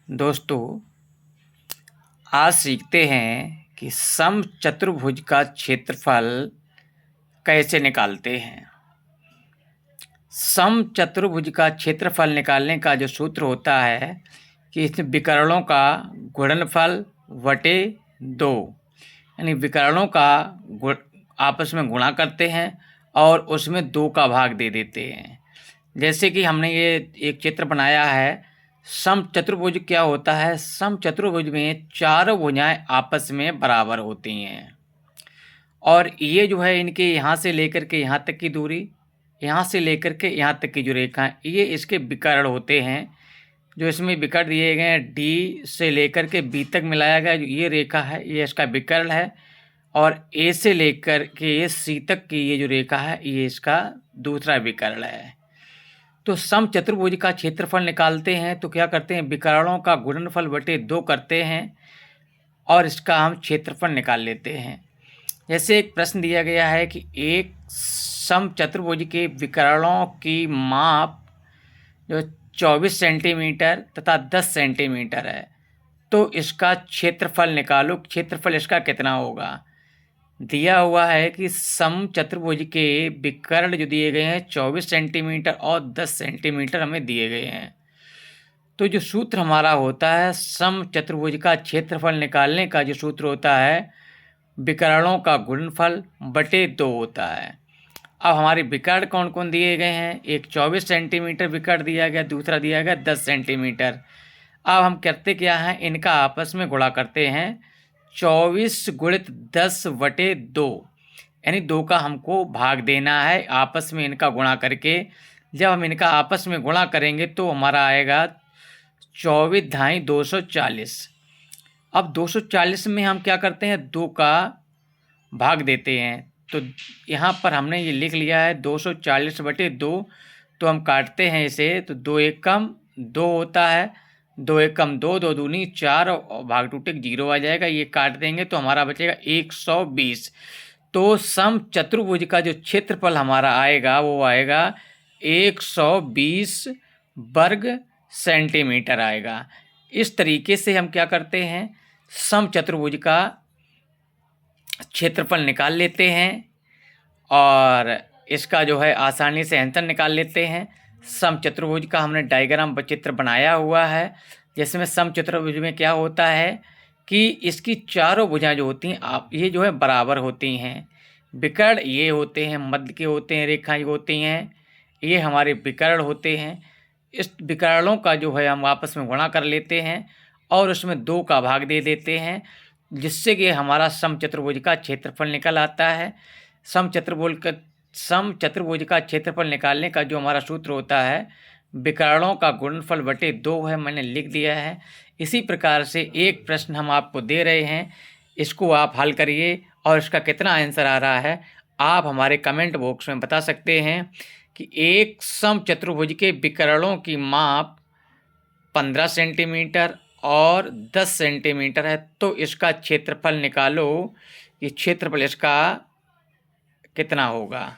दोस्तों, आज सीखते हैं कि समचतुर्भुज का क्षेत्रफल कैसे निकालते हैं। समचतुर्भुज का क्षेत्रफल निकालने का जो सूत्र होता है कि इसमें विकर्णों का गुणनफल बटे 2, यानी विकर्णों का आपस में गुणा करते हैं और उसमें 2 का भाग दे देते हैं। जैसे कि हमने ये एक चित्र बनाया है। समचतुर्भुज क्या होता है? समचतुर्भुज में चारों भुजाएं आपस में बराबर होती हैं और ये जो है इनके यहाँ से लेकर के यहाँ तक की दूरी, यहाँ से लेकर के यहाँ तक की जो रेखा है, ये इसके विकर्ण होते हैं। जो इसमें विकर्ण दिए गए हैं, डी से लेकर के बी तक मिलाया गया जो ये रेखा है, ये इसका विकर्ण है। और ए से लेकर के ये सी तक की ये जो रेखा है, ये इसका दूसरा विकर्ण है। तो समचतुर्भुज का क्षेत्रफल निकालते हैं तो क्या करते हैं? विकर्णों का गुणनफल बटे 2 करते हैं और इसका हम क्षेत्रफल निकाल लेते हैं। जैसे एक प्रश्न दिया गया है कि एक समचतुर्भुज के विकर्णों की माप जो 24 सेंटीमीटर तथा 10 सेंटीमीटर है, तो इसका क्षेत्रफल निकालो। क्षेत्रफल इसका कितना होगा? दिया हुआ है कि समचतुर्भुज के विकर्ण जो दिए गए हैं 24 सेंटीमीटर और 10 सेंटीमीटर हमें दिए गए हैं। तो जो सूत्र हमारा होता है समचतुर्भुज का क्षेत्रफल निकालने का जो सूत्र होता है, विकर्णों का गुणनफल बटे 2 होता है। अब हमारे विकर्ण कौन कौन दिए गए हैं? एक 24 सेंटीमीटर विकर्ण दिया गया, दूसरा दिया गया 10 सेंटीमीटर। अब हम करते क्या हैं? इनका आपस में गुणा करते हैं। 24 गुणित 10 बटे 2, यानी 2 का हमको भाग देना है आपस में इनका गुणा करके। जब हम इनका आपस में गुणा करेंगे तो हमारा आएगा 24 ढाई 240। अब 240 में हम क्या करते हैं? 2 का भाग देते हैं। तो यहाँ पर हमने ये लिख लिया है 240 बटे 2। तो हम काटते हैं इसे, तो 2 एक कम 2 होता है, 2 एक कम 2, 2 दूनी 4 और भाग टूटे 0 आ जाएगा। ये काट देंगे तो हमारा बचेगा 120। तो समचतुर्भुज का जो क्षेत्रफल हमारा आएगा वो आएगा 120 वर्ग सेंटीमीटर आएगा। इस तरीके से हम क्या करते हैं? समचतुर्भुज का क्षेत्रफल निकाल लेते हैं और इसका जो है आसानी से आंसर निकाल लेते हैं। समचतुर्भुज का हमने डायग्राम चित्र बनाया हुआ है, जिसमें समचतुर्भुज में क्या होता है कि इसकी चारों भुजाएं जो होती हैं आप ये जो है बराबर होती हैं। विकर्ण ये होते हैं, मध्य के होते हैं, रेखाएं होती हैं, ये हमारे विकर्ण होते हैं। इस विकर्णों का जो है हम आपस में गुणा कर लेते हैं और उसमें 2 का भाग दे देते हैं, जिससे कि हमारा समचतुर्भुज का क्षेत्रफल निकल आता है। समचतुर्भुज का क्षेत्रफल निकालने का जो हमारा सूत्र होता है, विकर्णों का गुणनफल बटे 2 है, मैंने लिख दिया है। इसी प्रकार से एक प्रश्न हम आपको दे रहे हैं, इसको आप हल करिए और इसका कितना आंसर आ रहा है आप हमारे कमेंट बॉक्स में बता सकते हैं। कि एक समचतुर्भुज के विकर्णों की माप 15 सेंटीमीटर और 10 सेंटीमीटर है, तो इसका क्षेत्रफल निकालो कि क्षेत्रफल इसका कितना होगा।